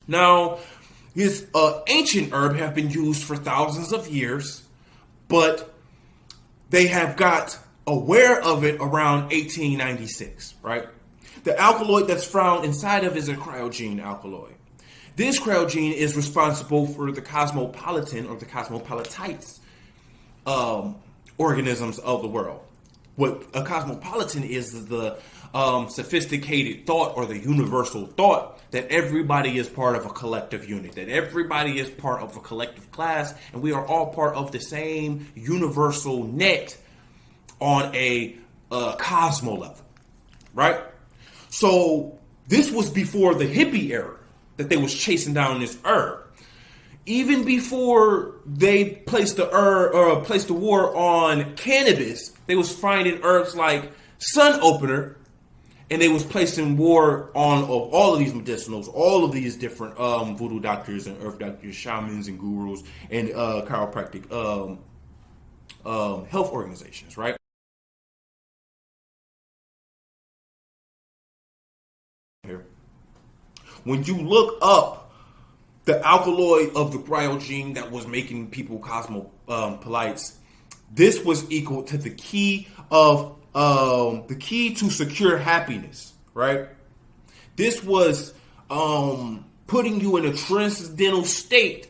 Now, this ancient herb have been used for thousands of years, but they have got aware of it around 1896, right? The alkaloid that's found inside of is a cryogene alkaloid. This cryogene is responsible for the cosmopolitan or the cosmopolitites organisms of the world. What a cosmopolitan is the sophisticated thought or the universal thought that everybody is part of a collective unit, that everybody is part of a collective class, and we are all part of the same universal net on a cosmo level, right? So this was before the hippie era that they was chasing down this herb. Even before they placed the war on cannabis, they was finding herbs like sun opener, and they was placing war on all of these medicinals, all of these different voodoo doctors and earth doctors, shamans and gurus and chiropractic health organizations, right? Here, when you look up the alkaloid of the cryogene that was making people cosmopolites, this was equal to the key to secure happiness, right? This was putting you in a transcendental state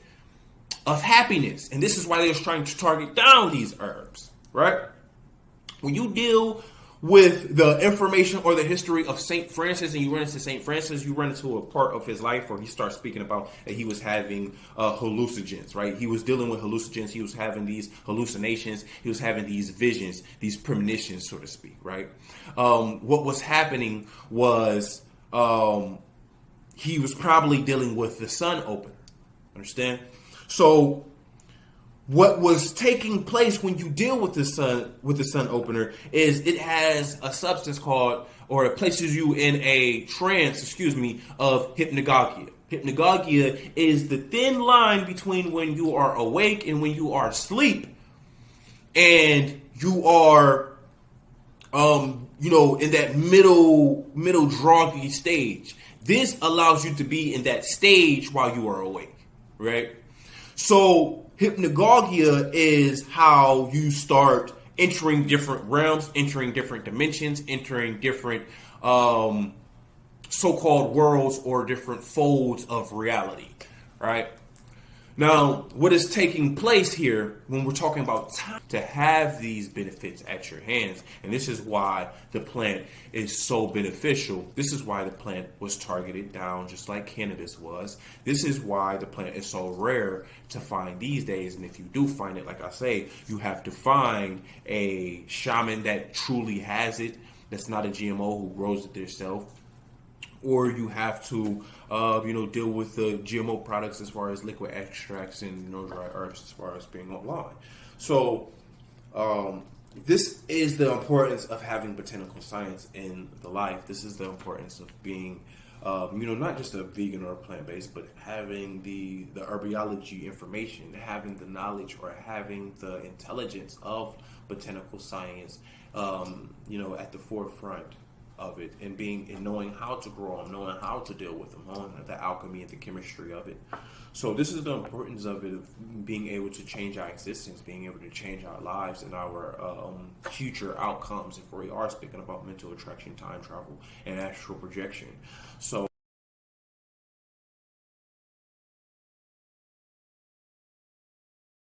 of happiness, and this is why they was trying to target down these herbs, right? When you deal with the information or the history of St. Francis and you run into St. Francis, you run into a part of his life where he starts speaking about that he was having hallucinogens, right? He was dealing with hallucinogens. He was having these hallucinations. He was having these visions, these premonitions, so to speak, right? What was happening was he was probably dealing with the sun opener, understand? So what was taking place when you deal with the sun opener is it has a substance called, or it places you in a trance, of hypnagogia. Hypnagogia is the thin line between when you are awake and when you are asleep, and you are, in that middle droggy stage. This allows you to be in that stage while you are awake, right? So hypnagogia is how you start entering different realms, entering different dimensions, entering different so-called worlds or different folds of reality, right? Now, what is taking place here when we're talking about time to have these benefits at your hands, and this is why the plant is so beneficial. This is why the plant was targeted down just like cannabis was. This is why the plant is so rare to find these days, and if you do find it, like I say, you have to find a shaman that truly has it, that's not a GMO who grows it themselves, or you have to deal with the GMO products as far as liquid extracts and dry herbs as far as being online. So this is the importance of having botanical science in the life. This is the importance of being not just a vegan or a plant-based, but having the herbiology information, having the knowledge or having the intelligence of botanical science at the forefront of it, and knowing how to grow them, knowing how to deal with them, knowing the alchemy and the chemistry of it. So this is the importance of it, of being able to change our existence, being able to change our lives and our future outcomes if we are speaking about mental attraction, time travel, and astral projection. So